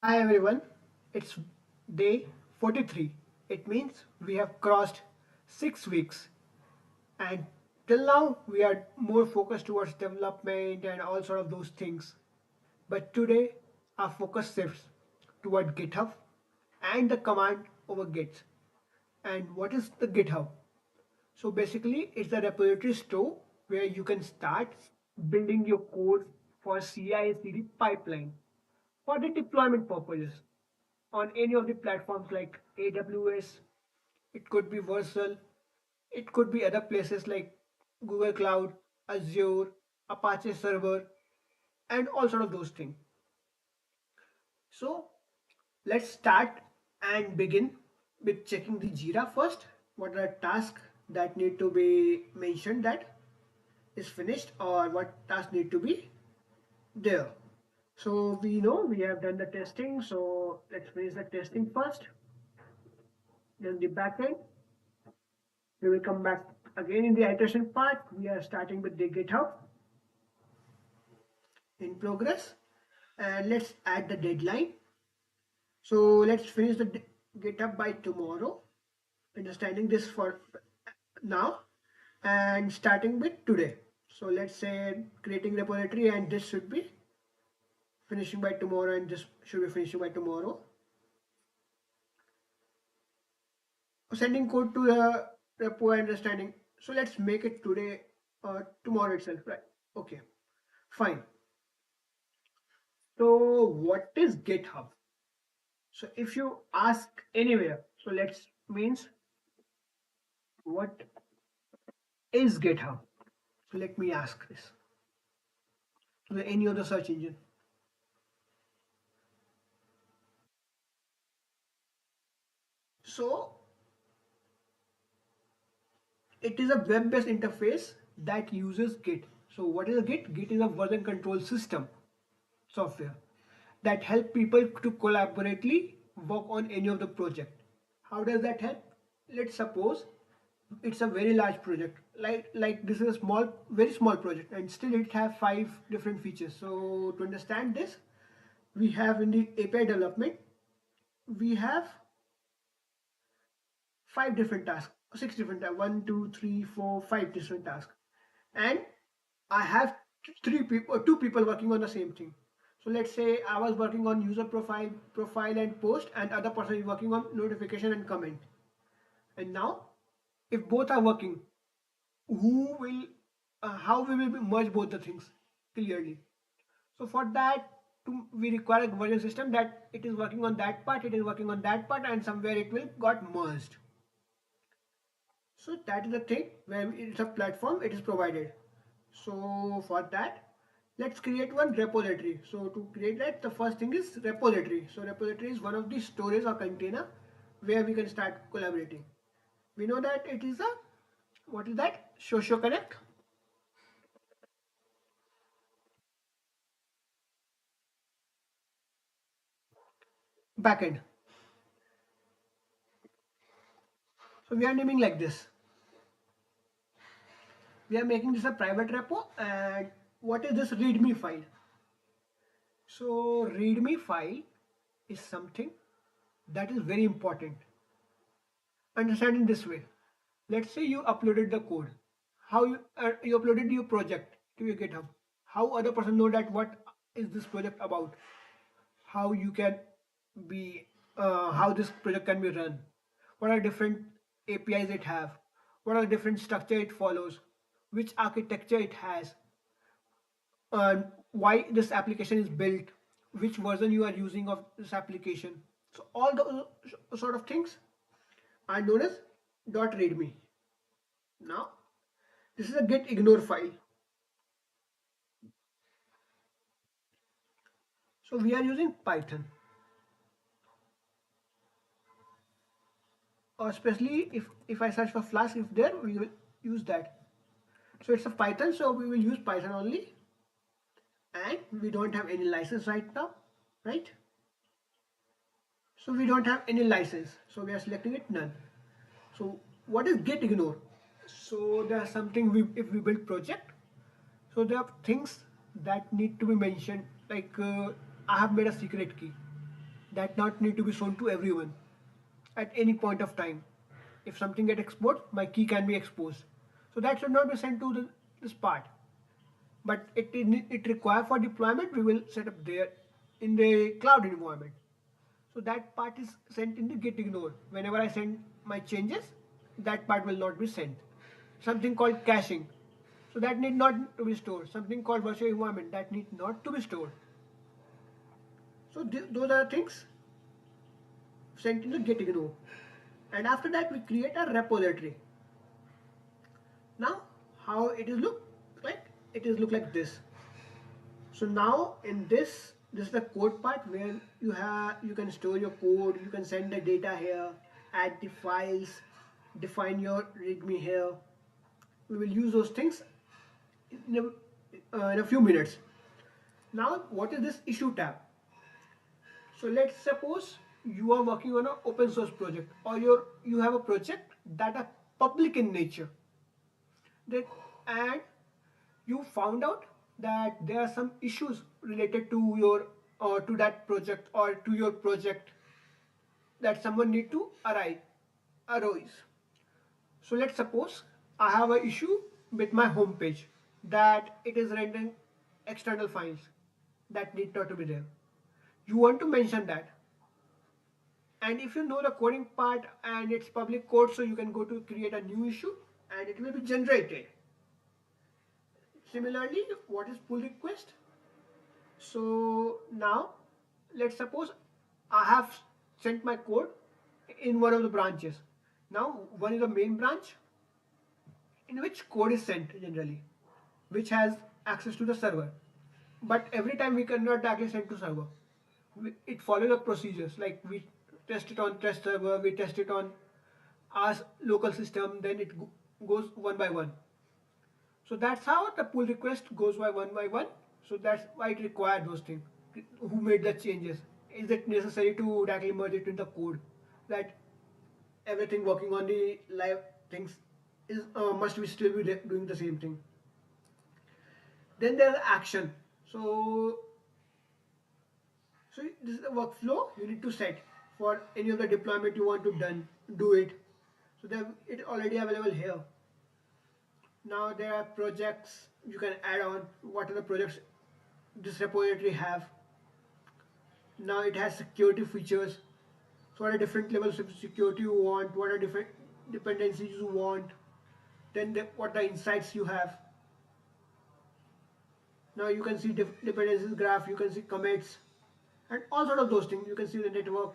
Hi everyone, it's day 43. It means we have crossed 6 weeks, and till now we are more focused towards development and all sort of those things. But today our focus shifts toward GitHub and the command over Git. And what is the GitHub? So basically it's a repository store where you can start building your code for CI/CD pipeline for the deployment purposes on any of the platforms like AWS, it could be Versal, it could be other places like Google Cloud, Azure, Apache Server, and all sort of those things. So let's start and begin with checking the Jira first. What are tasks that need to be mentioned that is finished or what tasks need to be there. So we know we have done the testing. So let's finish the testing first. Then the backend. We will come back again in the iteration part. We are starting with the GitHub in progress, and let's add the deadline. So let's finish the GitHub by tomorrow. Understanding this for now and starting with today. So let's say creating repository, and this should be finishing by tomorrow, and this should be finishing by tomorrow. Sending code to the repo and understanding. So let's make it today or tomorrow itself, right? Okay, fine. So what is GitHub? So if you ask anywhere, so let's means what is GitHub? So let me ask this to any other search engine. So it is a web-based interface that uses Git. So what is a Git? Git is a version control system software that help people to collaboratively work on any of the project. How does that help? Let's suppose it's a very large project, like this is a small, very small project, and still it have 5 different features. So to understand this, we have in the API development, we have 5 different tasks, 6 different tasks, 1, 2, 3, 4, 5 different tasks, and I have 3 people or 2 people working on the same thing. So let's say I was working on user profile and post, and other person is working on notification and comment. And now, if both are working, who will, how we will merge both the things clearly? So for that, we require a version system that it is working on that part, it is working on that part, and somewhere it will got merged. So that is the thing where it's a platform, it is provided. So for that, let's create one repository. So to create that, the first thing is repository. So repository is one of the storage or container where we can start collaborating. We know that it is a, what is that? Socio Connect backend. So we are naming like this. We are making this a private repo, and what is this readme file? So readme file is something that is very important. Understand in this way. Let's say you uploaded the code. How you uploaded your project to your GitHub. How other person know that what is this project about? How you can be how this project can be run? What are different APIs it have? What are the different structure it follows? Which architecture it has? Why this application is built? Which version you are using of this application? So all those sort of things are known as .readme. Now this is a get ignore file. So we are using Python, or especially if I search for Flask, if there we will use that. So it's a Python, so we will use Python only, and we don't have any license right now, right? So we don't have any license, so we are selecting it none. So what is get ignore? So there's something we if we build project, so there are things that need to be mentioned, like I have made a secret key. that not need to be shown to everyone at any point of time. If something get exposed, my key can be exposed. So that should not be sent to this part. But it require for deployment, we will set up there in the cloud environment. So that part is sent in the git ignore. Whenever I send my changes, that part will not be sent. Something called caching. So that need not to be stored. Something called virtual environment that need not to be stored. So those are things sent in the git ignore. And after that we create a repository. Now how it is look like? It is look like this. So now in this is the code part where you can store your code, you can send the data here, add the files, define your readme here. We will use those things in a few minutes. Now what is this issue tab? So let's suppose you are working on an open source project, or you have a project that are public in nature. That and you found out that there are some issues related to your or to that project or to your project that someone need to arise. So let's suppose I have an issue with my home page that it is rendering external files that need not to be there. You want to mention that, and if you know the coding part and it's public code, so you can go to create a new issue and it will be generated. Similarly, what is pull request? So now let's suppose I have sent my code in one of the branches. Now one is the main branch in which code is sent generally, which has access to the server. But every time we cannot directly send to server. It follows the procedures, like we test it on test server, we test it on our local system, then it goes one by one. So that's how the pull request goes by one. So that's why it required those things. Who made the changes? Is it necessary to directly merge it in the code? That everything working on the live things is must be still be doing the same thing. Then there's action. So this is the workflow you need to set for any of the deployment you want to do it. So then it's already available here. Now there are projects you can add on. What are the projects this repository have? Now it has security features. So what are different levels of security you want? What are different dependencies you want? Then what are the insights you have? Now you can see dependencies graph. You can see commits and all sort of those things. You can see the network,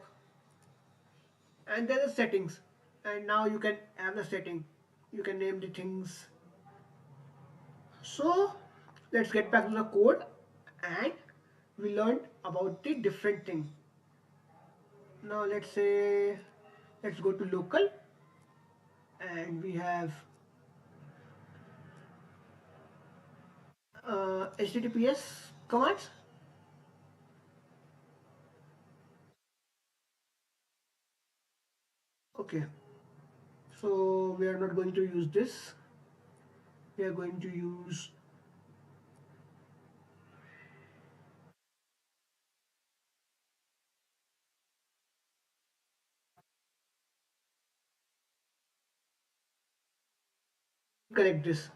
and there are settings. And now you can have the setting. You can name the things. So let's get back to the code, and we learned about the different thing. Now let's go to local, and we have HTTPS commands. Okay, so we are not going to use this. We are going to use connect this.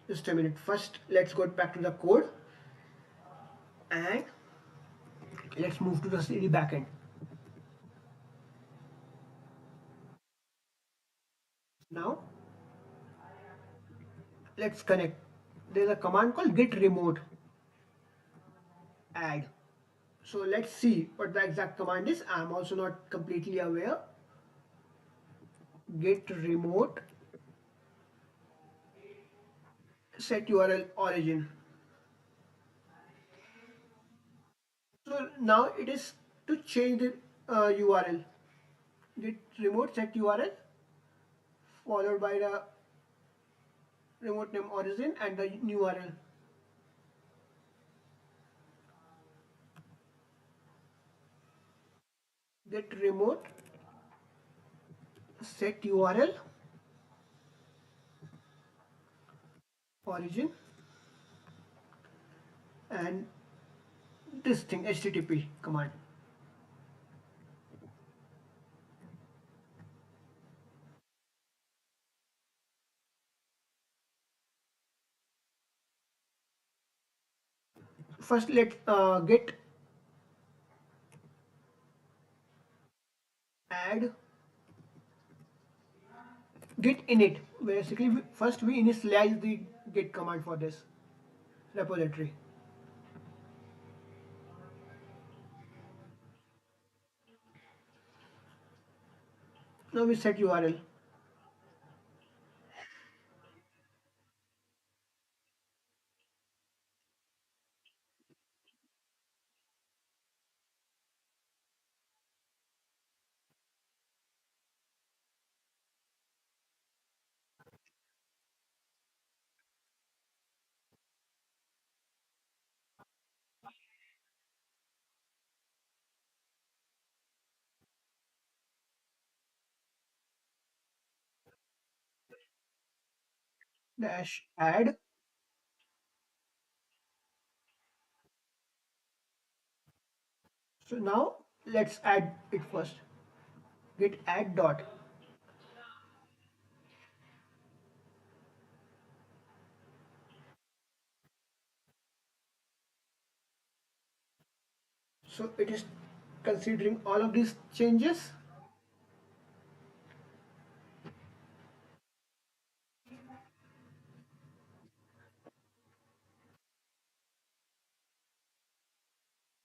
Just a minute. First, let's go back to the code, and let's move to the CD backend. Now let's connect. There's a command called git remote add. So let's see what the exact command is. I'm also not completely aware. Git remote set URL origin. So now it is to change the URL. Git remote set URL followed by the remote name origin and the new URL. Git remote set URL origin and this thing HTTP command. First, let's get add git init. Basically, first we initialize the git command for this repository. Now we set URL dash add. So now let's add it first. Git add dot. So it is considering all of these changes.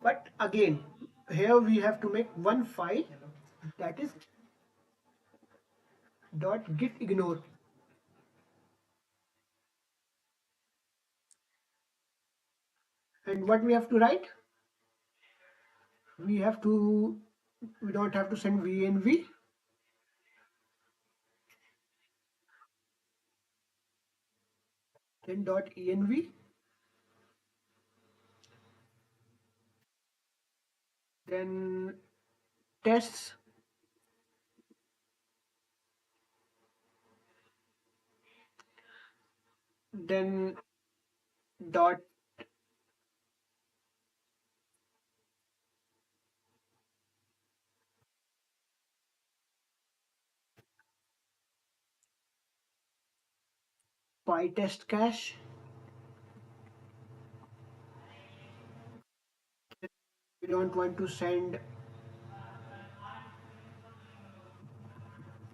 But again, here we have to make one file, that is dot git ignore. And what we have to write? We have to, we don't have to send VNV, then dot env, then tests, then dot pytest cache. We don't want to send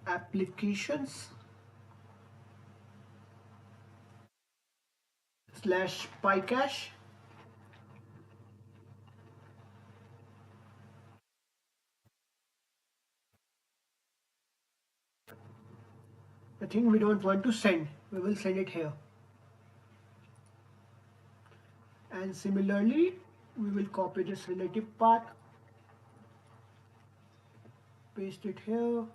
applications slash pycache. The thing we don't want to send, we will send it here. And similarly, we will copy this relative path, paste it here.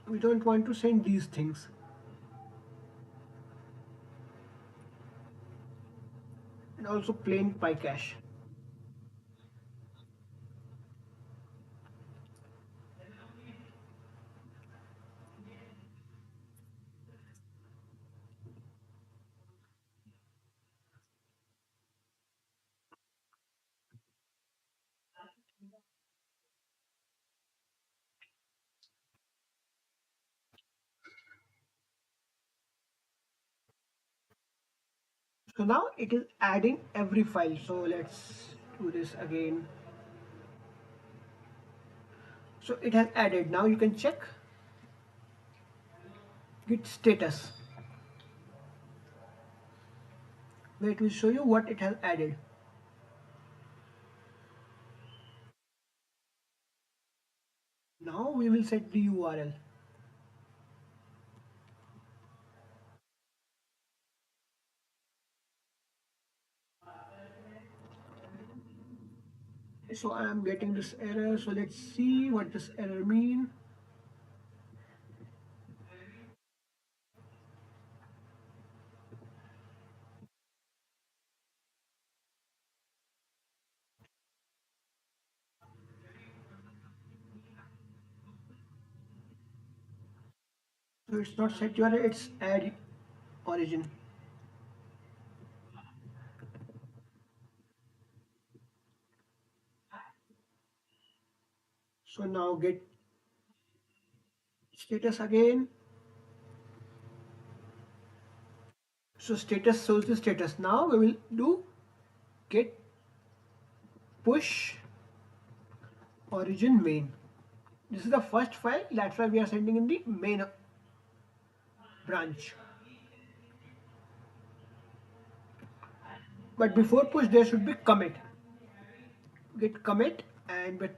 We don't want to send these things. And also plain pycache. So now it is adding every file. So let's do this again. So it has added. Now you can check git status, where it will show you what it has added. Now we will set the URL. So I am getting this error. So let's see what this error mean. So it's not set URL, it's add origin. So now get status again. So status shows the status. Now we will do get push origin main. This is the first file, that's why we are sending in the main branch. But before push there should be commit. Git commit, and with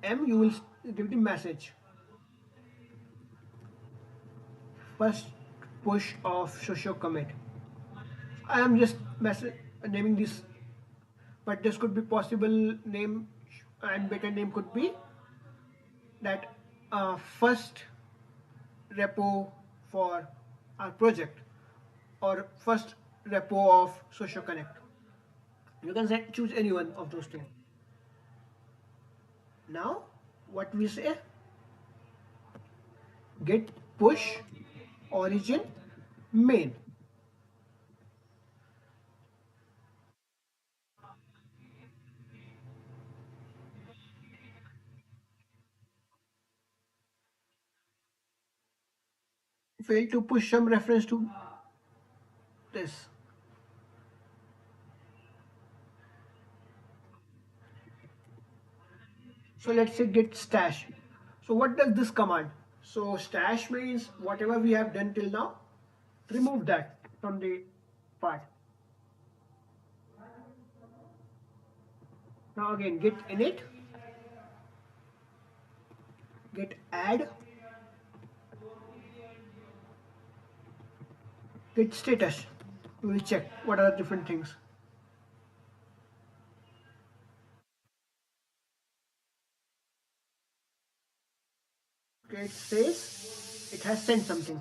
M you will give the message. First push of socio commit. I am just naming this, but this could be possible name, and better name could be that first repo for our project, or first repo of Social Connect. You can choose any one of those two. Now, what we say, get push origin main. Fail to push some reference to this. So let's say get stash. So what does this command? So stash means whatever we have done till now, remove that from the part. Now again get init, get add, get status. We will check what are the different things. Okay, it says it has sent something.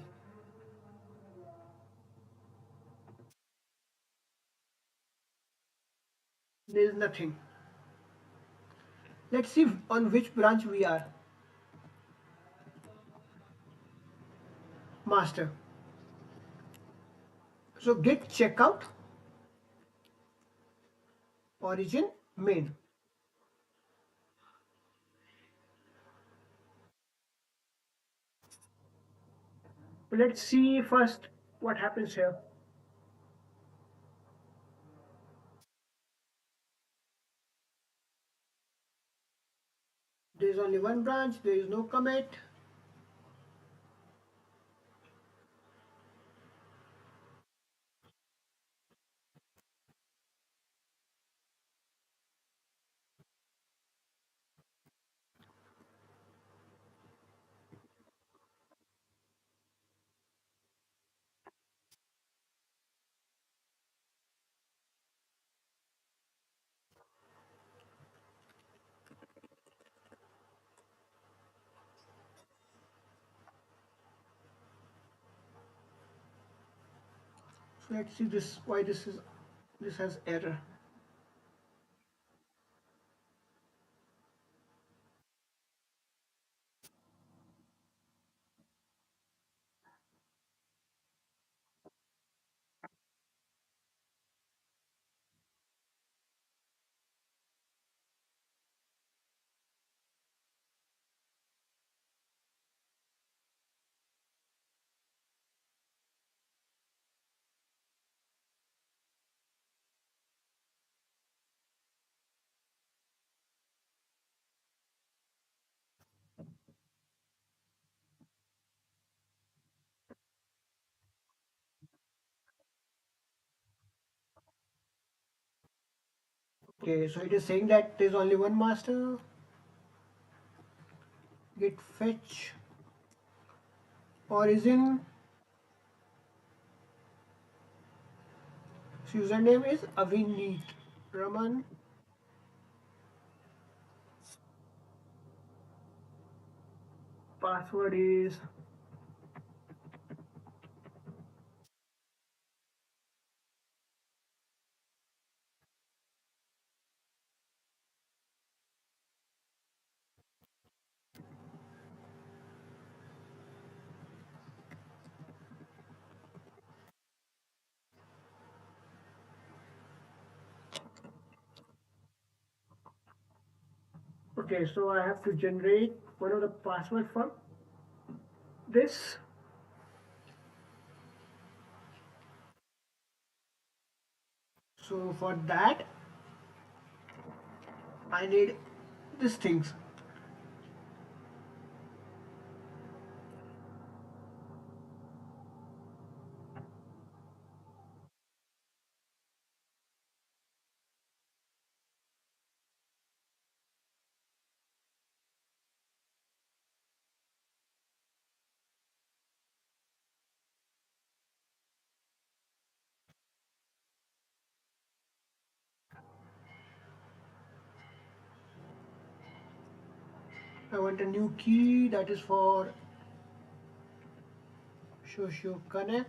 There is nothing. Let's see on which branch we are. Master. So get checkout origin main. Let's see first what happens here. There is only one branch, there is no commit. So let's see this, why this has error. Okay, so it is saying that there is only one master. Git fetch origin. So username is Avinit Raman. Password is Okay, so I have to generate one of the password from this. So for that, I need these things. I want a new key that is for Social Connect.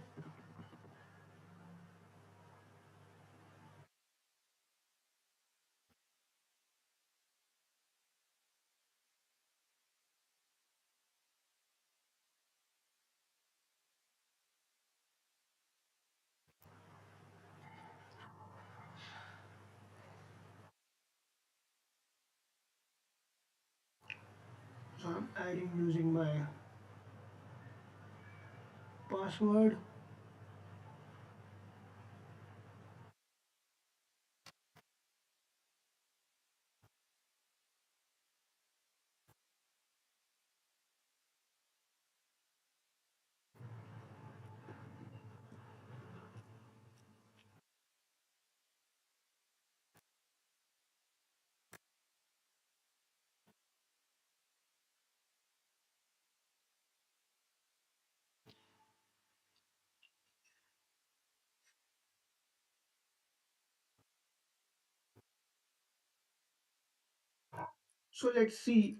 So I'm adding using my password. So let's see.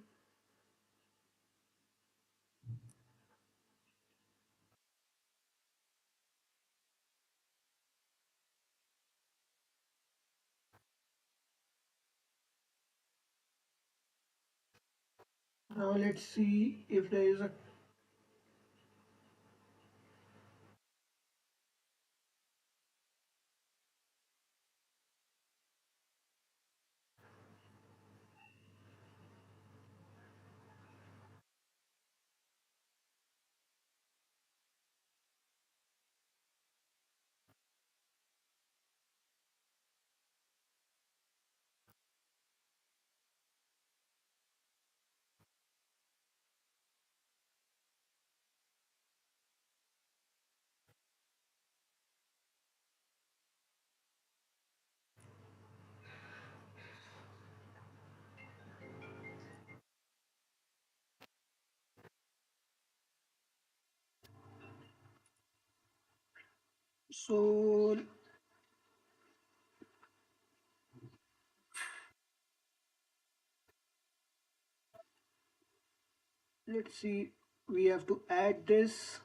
Now let's see if there is a. So let's see. We have to add this.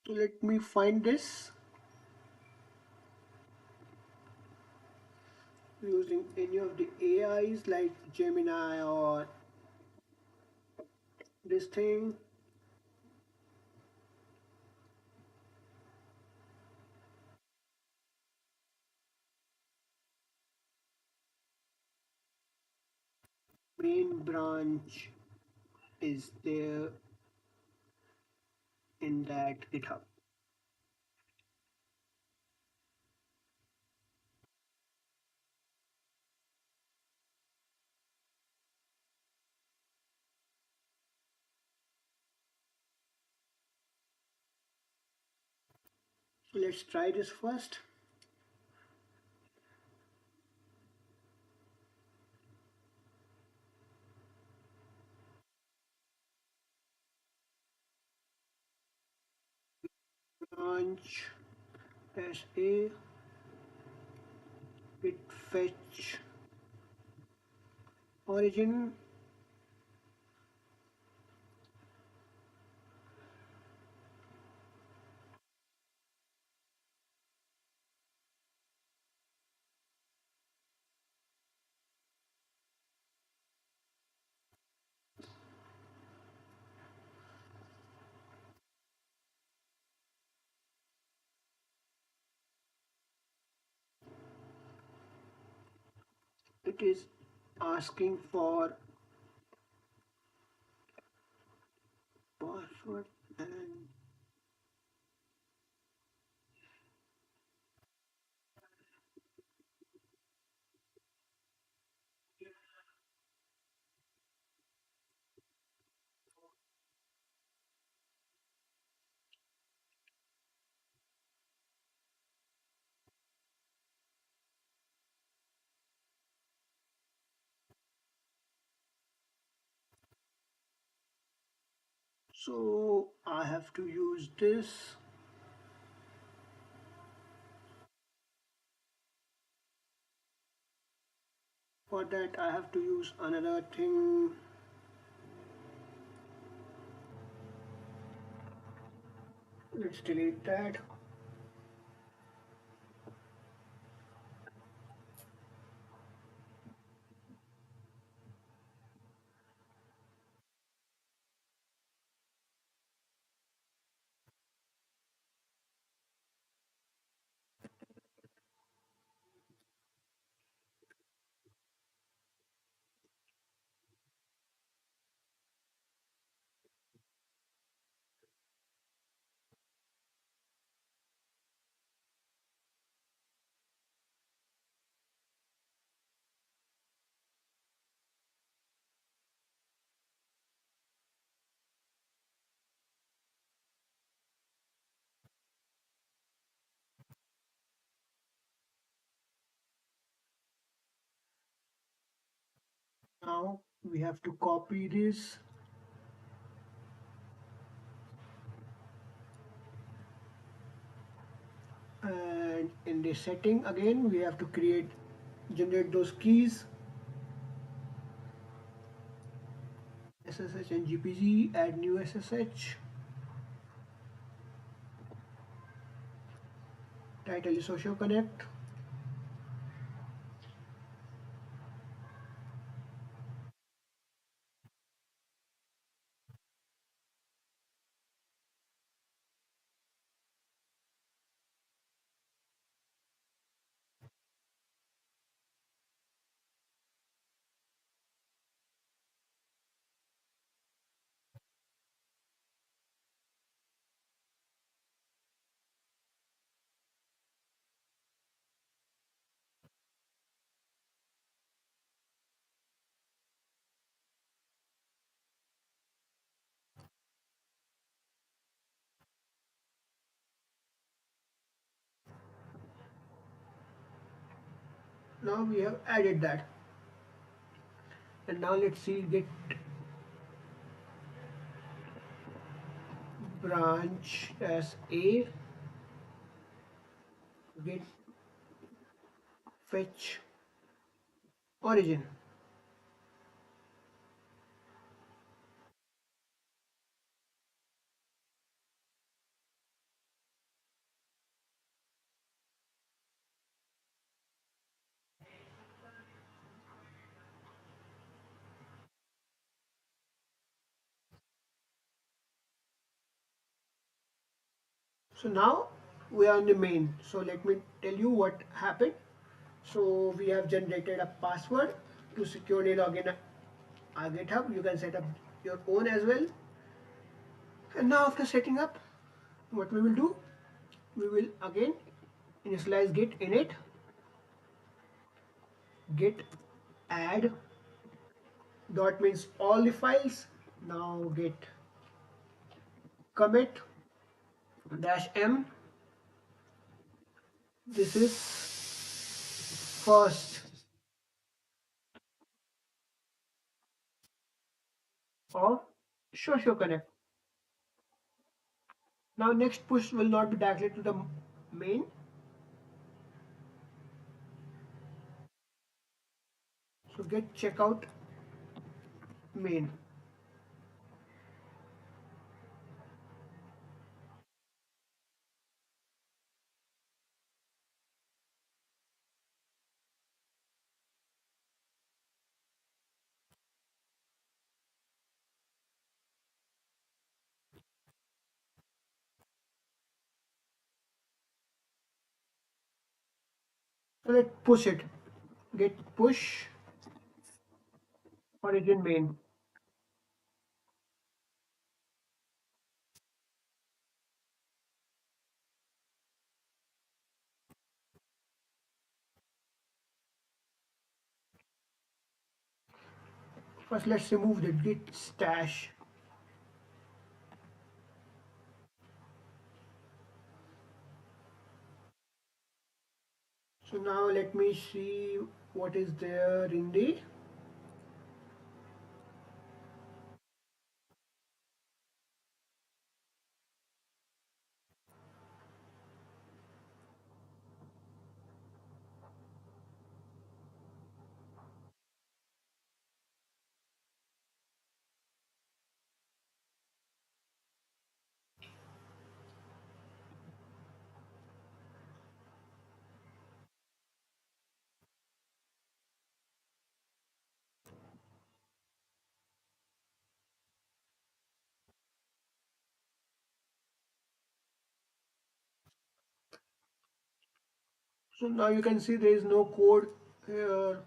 So let me find this using any of the AIs like Gemini or this thing. Main branch is there in that GitHub. So let's try this first. Branch SA Git fetch origin. It is asking for password and so I have to use this. For that I have to use another thing. Let's delete that. Now we have to copy this and in the setting again we have to generate those keys SSH and GPG, add new SSH, title is social connect. Now we have added that and now let's see git branch as a git fetch origin. So now we are on the main. So let me tell you what happened. So we have generated a password to securely log in our GitHub. You can set up your own as well. And now after setting up, what we will do, we will again initialize git init, git add dot means all the files. Now git commit dash m. This is first of social connect. Now next push will not be directly to the main. So get checkout main. So let's push it. Get push origin main. First let's remove the git stash. So now let me see what is there in the. So now you can see there is no code here.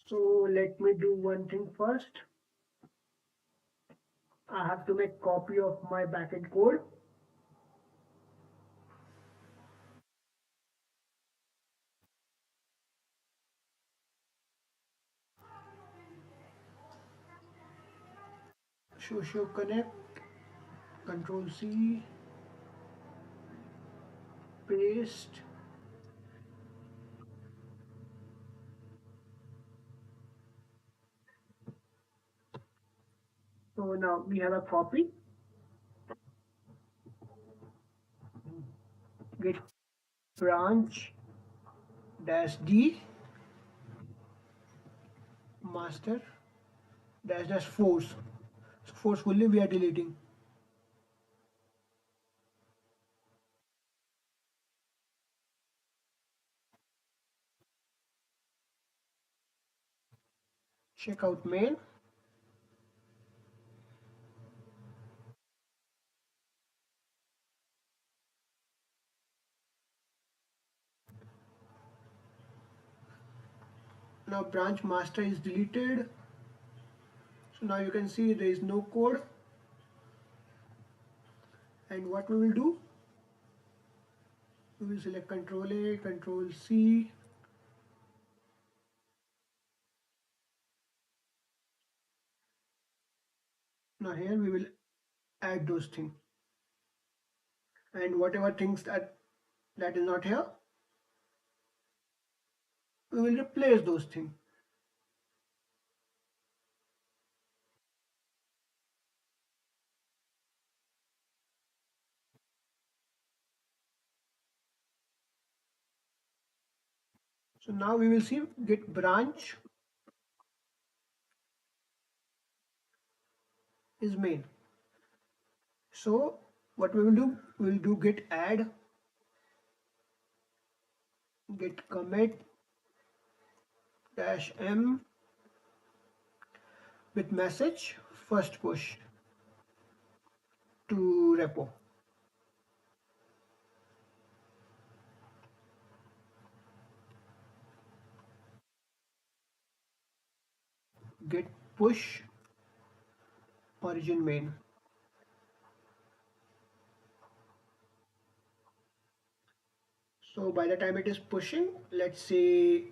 So let me do one thing first. I have to make copy of my backend code. Show connect, control C, paste. So now we have a copy. Git branch dash D master dash force. So forcefully we are deleting. Check out main. Now branch master is deleted. So now you can see there is no code. And what we will do, we will select Control A, Control C. Now here we will add those things. And whatever things that is not here, we will replace those things. So now we will see git branch is main. So what we will do, we will do git add, git commit dash m with message first push to repo. Git push origin main. So by the time it is pushing, let's say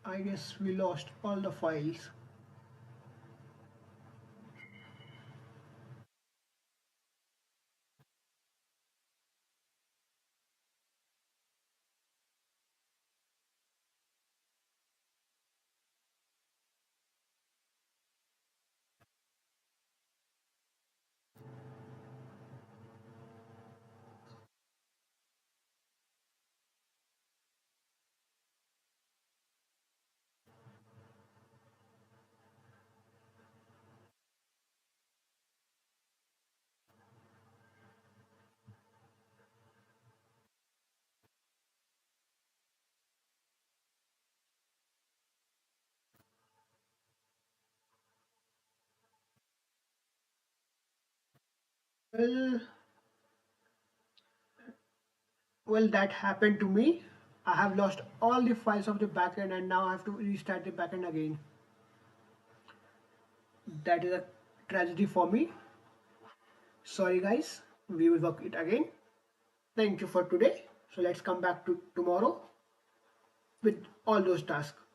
I guess we lost all the files. Well, well, that happened to me. I have lost all the files of the backend and now I have to restart the backend again. That is a tragedy for me. Sorry guys, we will work it again. Thank you for today. So let's come back to tomorrow with all those tasks.